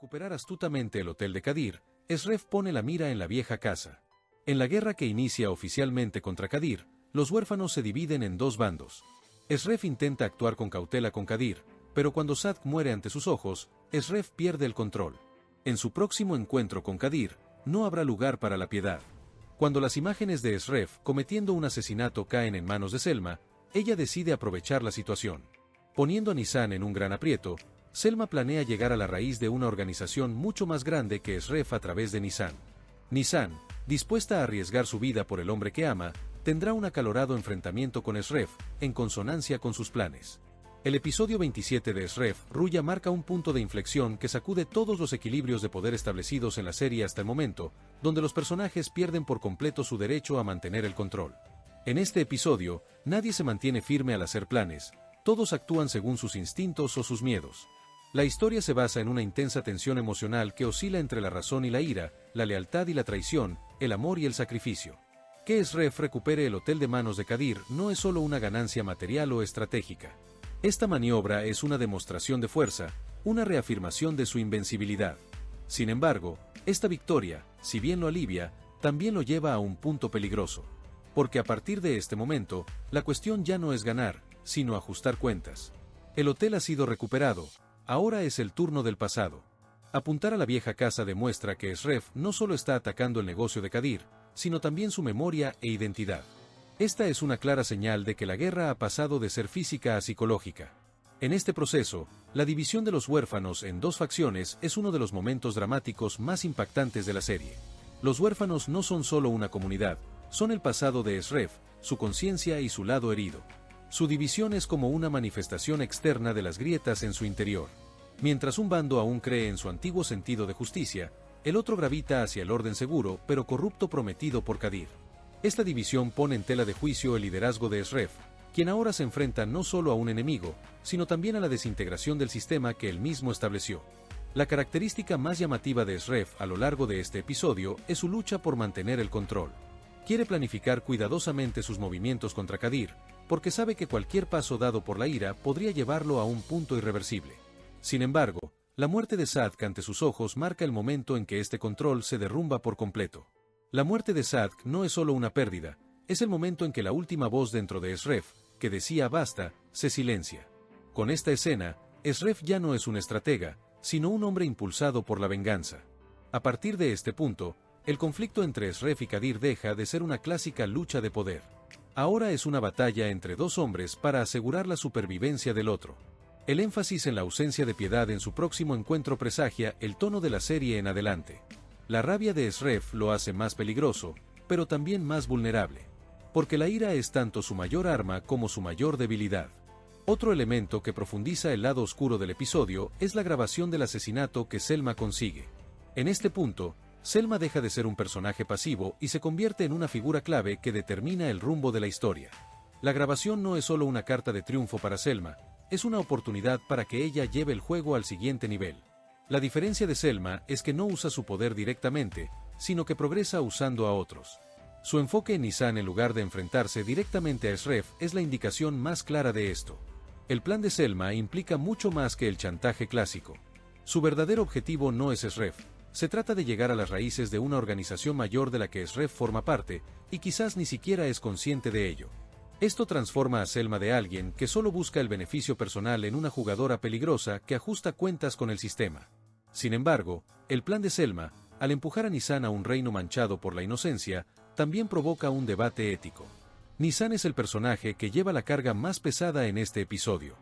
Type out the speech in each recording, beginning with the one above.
recuperar astutamente el hotel de Kadir, Esref pone la mira en la vieja casa. En la guerra que inicia oficialmente contra Kadir, los huérfanos se dividen en dos bandos. Esref intenta actuar con cautela con Kadir, pero cuando Sadk muere ante sus ojos, Esref pierde el control. En su próximo encuentro con Kadir, no habrá lugar para la piedad. Cuando las imágenes de Esref cometiendo un asesinato caen en manos de Selma, ella decide aprovechar la situación. Poniendo a Nisan en un gran aprieto, Selma planea llegar a la raíz de una organización mucho más grande que Esref a través de Nisan. Nisan, dispuesta a arriesgar su vida por el hombre que ama, tendrá un acalorado enfrentamiento con Esref, en consonancia con sus planes. El episodio 27 de Esref Ruya marca un punto de inflexión que sacude todos los equilibrios de poder establecidos en la serie hasta el momento, donde los personajes pierden por completo su derecho a mantener el control. En este episodio, nadie se mantiene firme al hacer planes, todos actúan según sus instintos o sus miedos. La historia se basa en una intensa tensión emocional que oscila entre la razón y la ira, la lealtad y la traición, el amor y el sacrificio. Que Esref recupere el hotel de manos de Kadir no es solo una ganancia material o estratégica. Esta maniobra es una demostración de fuerza, una reafirmación de su invencibilidad. Sin embargo, esta victoria, si bien lo alivia, también lo lleva a un punto peligroso. Porque a partir de este momento, la cuestión ya no es ganar, sino ajustar cuentas. El hotel ha sido recuperado, ahora es el turno del pasado. Apuntar a la vieja casa demuestra que Esref no solo está atacando el negocio de Kadir, sino también su memoria e identidad. Esta es una clara señal de que la guerra ha pasado de ser física a psicológica. En este proceso, la división de los huérfanos en dos facciones es uno de los momentos dramáticos más impactantes de la serie. Los huérfanos no son solo una comunidad, son el pasado de Esref, su conciencia y su lado herido. Su división es como una manifestación externa de las grietas en su interior. Mientras un bando aún cree en su antiguo sentido de justicia, el otro gravita hacia el orden seguro pero corrupto prometido por Kadir. Esta división pone en tela de juicio el liderazgo de Esref, quien ahora se enfrenta no solo a un enemigo, sino también a la desintegración del sistema que él mismo estableció. La característica más llamativa de Esref a lo largo de este episodio es su lucha por mantener el control. Quiere planificar cuidadosamente sus movimientos contra Kadir, porque sabe que cualquier paso dado por la ira podría llevarlo a un punto irreversible. Sin embargo, la muerte de Sadk ante sus ojos marca el momento en que este control se derrumba por completo. La muerte de Sadk no es solo una pérdida, es el momento en que la última voz dentro de Esref, que decía basta, se silencia. Con esta escena, Esref ya no es un estratega, sino un hombre impulsado por la venganza. A partir de este punto, el conflicto entre Esref y Kadir deja de ser una clásica lucha de poder. Ahora es una batalla entre dos hombres para asegurar la supervivencia del otro. El énfasis en la ausencia de piedad en su próximo encuentro presagia el tono de la serie en adelante. La rabia de Esref lo hace más peligroso, pero también más vulnerable. Porque la ira es tanto su mayor arma como su mayor debilidad. Otro elemento que profundiza el lado oscuro del episodio es la grabación del asesinato que Selma consigue. En este punto, Selma deja de ser un personaje pasivo y se convierte en una figura clave que determina el rumbo de la historia. La grabación no es solo una carta de triunfo para Selma, es una oportunidad para que ella lleve el juego al siguiente nivel. La diferencia de Selma es que no usa su poder directamente, sino que progresa usando a otros. Su enfoque en Nisan en lugar de enfrentarse directamente a Esref es la indicación más clara de esto. El plan de Selma implica mucho más que el chantaje clásico. Su verdadero objetivo no es Esref, se trata de llegar a las raíces de una organización mayor de la que Esref forma parte, y quizás ni siquiera es consciente de ello. Esto transforma a Selma de alguien que solo busca el beneficio personal en una jugadora peligrosa que ajusta cuentas con el sistema. Sin embargo, el plan de Selma, al empujar a Nisan a un reino manchado por la inocencia, también provoca un debate ético. Nisan es el personaje que lleva la carga más pesada en este episodio.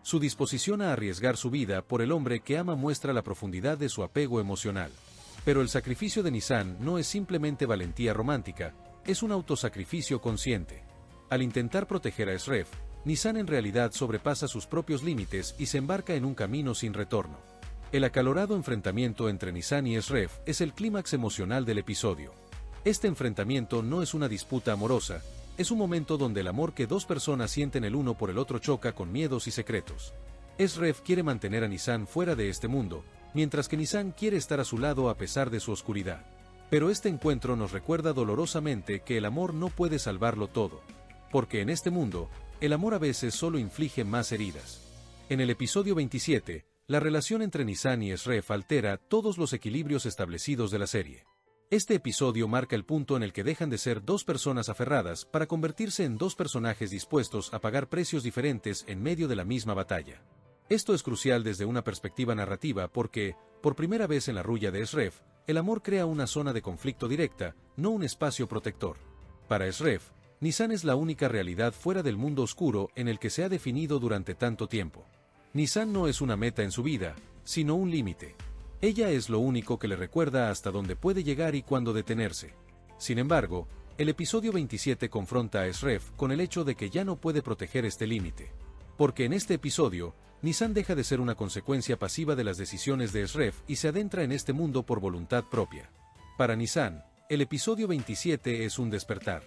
Su disposición a arriesgar su vida por el hombre que ama muestra la profundidad de su apego emocional. Pero el sacrificio de Nisan no es simplemente valentía romántica, es un autosacrificio consciente. Al intentar proteger a Esref, Nisan en realidad sobrepasa sus propios límites y se embarca en un camino sin retorno. El acalorado enfrentamiento entre Nisan y Esref es el clímax emocional del episodio. Este enfrentamiento no es una disputa amorosa, es un momento donde el amor que dos personas sienten el uno por el otro choca con miedos y secretos. Esref quiere mantener a Nisan fuera de este mundo, mientras que Nisan quiere estar a su lado a pesar de su oscuridad. Pero este encuentro nos recuerda dolorosamente que el amor no puede salvarlo todo. Porque en este mundo, el amor a veces solo inflige más heridas. En el episodio 27, La relación entre Nissan y Esref altera todos los equilibrios establecidos de la serie. Este episodio marca el punto en el que dejan de ser dos personas aferradas para convertirse en dos personajes dispuestos a pagar precios diferentes en medio de la misma batalla. Esto es crucial desde una perspectiva narrativa porque, por primera vez en la Ruya de Esref, el amor crea una zona de conflicto directa, no un espacio protector. Para Esref, Nissan es la única realidad fuera del mundo oscuro en el que se ha definido durante tanto tiempo. Nissan no es una meta en su vida, sino un límite. Ella es lo único que le recuerda hasta dónde puede llegar y cuándo detenerse. Sin embargo, el episodio 27 confronta a Esref con el hecho de que ya no puede proteger este límite. Porque en este episodio, Nissan deja de ser una consecuencia pasiva de las decisiones de Esref y se adentra en este mundo por voluntad propia. Para Nissan, el episodio 27 es un despertar.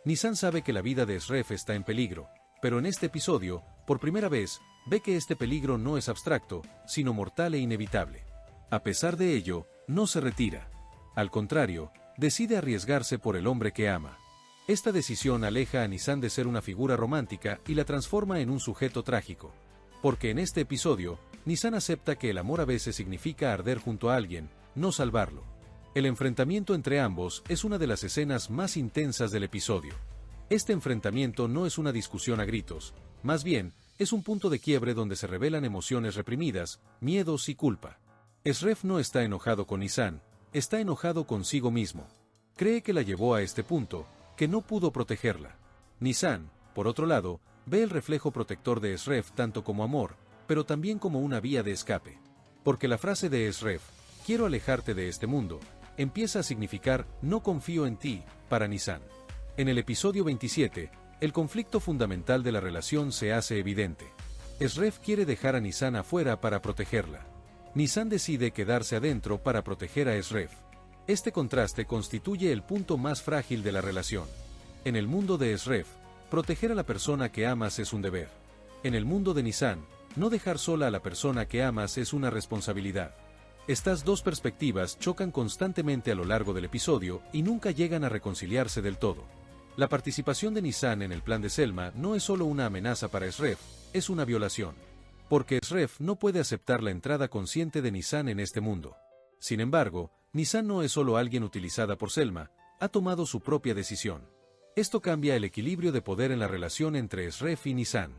Nissan sabe que la vida de Esref está en peligro, pero en este episodio, por primera vez, ve que este peligro no es abstracto, sino mortal e inevitable. A pesar de ello, no se retira. Al contrario, decide arriesgarse por el hombre que ama. Esta decisión aleja a Nissan de ser una figura romántica y la transforma en un sujeto trágico. Porque en este episodio, Nissan acepta que el amor a veces significa arder junto a alguien, no salvarlo. El enfrentamiento entre ambos es una de las escenas más intensas del episodio. Este enfrentamiento no es una discusión a gritos, más bien, es un punto de quiebre donde se revelan emociones reprimidas, miedos y culpa. Esref no está enojado con Nissan, está enojado consigo mismo. Cree que la llevó a este punto, que no pudo protegerla. Nissan, por otro lado, ve el reflejo protector de Esref tanto como amor, pero también como una vía de escape. Porque la frase de Esref, quiero alejarte de este mundo, empieza a significar no confío en ti, para Nissan. En el episodio 27, el conflicto fundamental de la relación se hace evidente. Esref quiere dejar a Nissan afuera para protegerla. Nissan decide quedarse adentro para proteger a Esref. Este contraste constituye el punto más frágil de la relación. En el mundo de Esref, proteger a la persona que amas es un deber. En el mundo de Nissan, no dejar sola a la persona que amas es una responsabilidad. Estas dos perspectivas chocan constantemente a lo largo del episodio y nunca llegan a reconciliarse del todo. La participación de Nissan en el plan de Selma no es solo una amenaza para Esref, es una violación. Porque Esref no puede aceptar la entrada consciente de Nissan en este mundo. Sin embargo, Nissan no es solo alguien utilizada por Selma, ha tomado su propia decisión. Esto cambia el equilibrio de poder en la relación entre Esref y Nissan.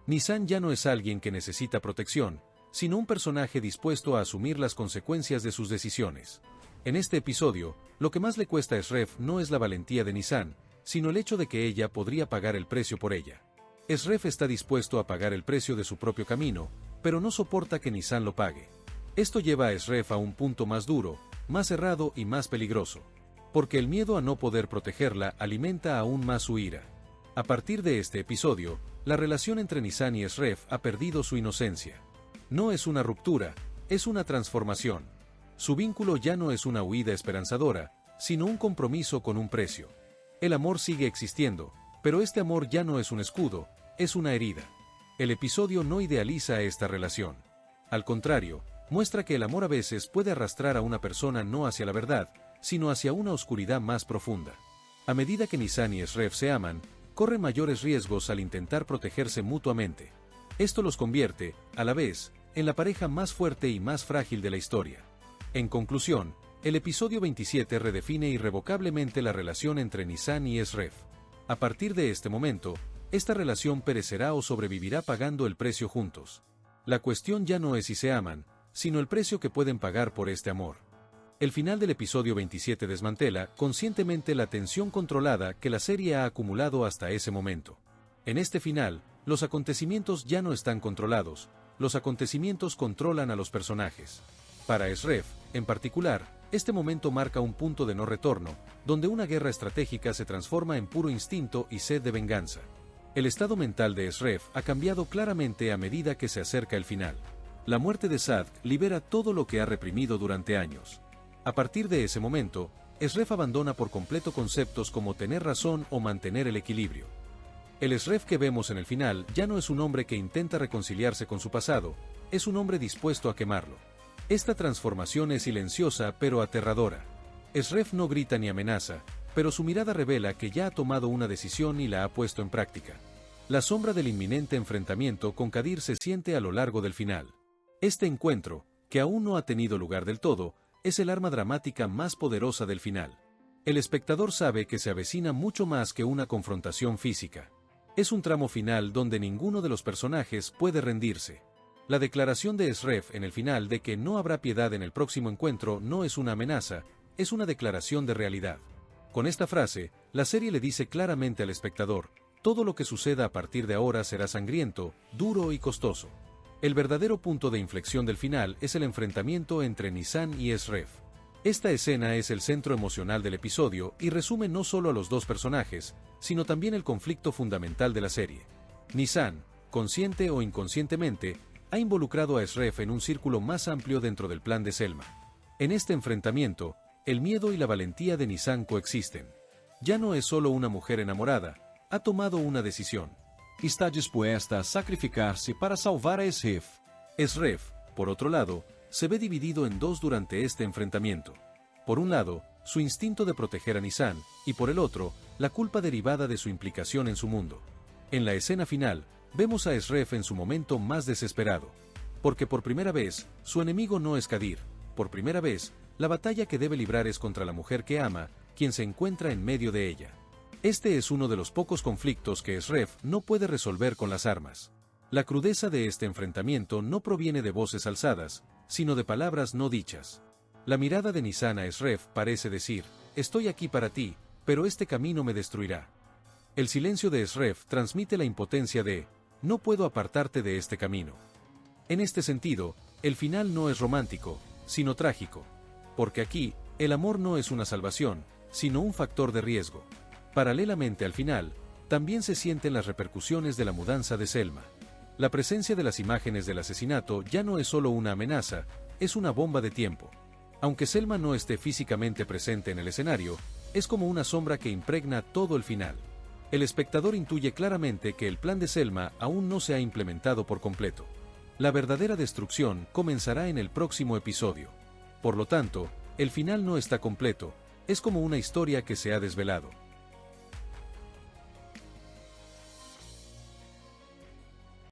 Nissan ya no es alguien que necesita protección, sino un personaje dispuesto a asumir las consecuencias de sus decisiones. En este episodio, lo que más le cuesta a Esref no es la valentía de Nissan, sino el hecho de que ella podría pagar el precio por ella. Esref está dispuesto a pagar el precio de su propio camino, pero no soporta que Nissan lo pague. Esto lleva a Esref a un punto más duro, más cerrado y más peligroso. Porque el miedo a no poder protegerla alimenta aún más su ira. A partir de este episodio, la relación entre Nissan y Esref ha perdido su inocencia. No es una ruptura, es una transformación. Su vínculo ya no es una huida esperanzadora, sino un compromiso con un precio. El amor sigue existiendo, pero este amor ya no es un escudo, es una herida. El episodio no idealiza esta relación. Al contrario, muestra que el amor a veces puede arrastrar a una persona no hacia la verdad, sino hacia una oscuridad más profunda. A medida que Nissan y Esref se aman, corren mayores riesgos al intentar protegerse mutuamente. Esto los convierte, a la vez, en la pareja más fuerte y más frágil de la historia. En conclusión, el episodio 27 redefine irrevocablemente la relación entre Nissan y Esref. A partir de este momento, esta relación perecerá o sobrevivirá pagando el precio juntos. La cuestión ya no es si se aman, sino el precio que pueden pagar por este amor. El final del episodio 27 desmantela conscientemente la tensión controlada que la serie ha acumulado hasta ese momento. En este final, los acontecimientos ya no están controlados, los acontecimientos controlan a los personajes. Para Esref, en particular, este momento marca un punto de no retorno, donde una guerra estratégica se transforma en puro instinto y sed de venganza. El estado mental de Esref ha cambiado claramente a medida que se acerca el final. La muerte de Sadk libera todo lo que ha reprimido durante años. A partir de ese momento, Esref abandona por completo conceptos como tener razón o mantener el equilibrio. El Esref que vemos en el final ya no es un hombre que intenta reconciliarse con su pasado, es un hombre dispuesto a quemarlo. Esta transformación es silenciosa pero aterradora. Esref no grita ni amenaza, pero su mirada revela que ya ha tomado una decisión y la ha puesto en práctica. La sombra del inminente enfrentamiento con Kadir se siente a lo largo del final. Este encuentro, que aún no ha tenido lugar del todo, es el arma dramática más poderosa del final. El espectador sabe que se avecina mucho más que una confrontación física. Es un tramo final donde ninguno de los personajes puede rendirse. La declaración de Shref en el final de que no habrá piedad en el próximo encuentro no es una amenaza, es una declaración de realidad. Con esta frase, la serie le dice claramente al espectador, todo lo que suceda a partir de ahora será sangriento, duro y costoso. El verdadero punto de inflexión del final es el enfrentamiento entre Nisan y Shref. Esta escena es el centro emocional del episodio y resume no solo a los dos personajes, sino también el conflicto fundamental de la serie. Nisan, consciente o inconscientemente, ha involucrado a Shref en un círculo más amplio dentro del plan de Selma. En este enfrentamiento, el miedo y la valentía de Nisan coexisten. Ya no es solo una mujer enamorada, ha tomado una decisión. Está dispuesta a sacrificar-se para salvar a Shref. Shref, por otro lado, se ve dividido en dos durante este enfrentamiento. Por un lado, su instinto de proteger a Nisan, y por el otro, la culpa derivada de su implicación en su mundo. En la escena final, vemos a Shref en su momento más desesperado. Porque por primera vez, su enemigo no es Kadir. Por primera vez, la batalla que debe librar es contra la mujer que ama, quien se encuentra en medio de ella. Este es uno de los pocos conflictos que Shref no puede resolver con las armas. La crudeza de este enfrentamiento no proviene de voces alzadas, sino de palabras no dichas. La mirada de Nisan a Shref parece decir, estoy aquí para ti, pero este camino me destruirá. El silencio de Shref transmite la impotencia de, no puedo apartarte de este camino. En este sentido, el final no es romántico, sino trágico. Porque aquí, el amor no es una salvación, sino un factor de riesgo. Paralelamente al final, también se sienten las repercusiones de la mudanza de Selma. La presencia de las imágenes del asesinato ya no es solo una amenaza, es una bomba de tiempo. Aunque Selma no esté físicamente presente en el escenario, es como una sombra que impregna todo el final. El espectador intuye claramente que el plan de Selma aún no se ha implementado por completo. La verdadera destrucción comenzará en el próximo episodio. Por lo tanto, el final no está completo, es como una historia que se ha desvelado.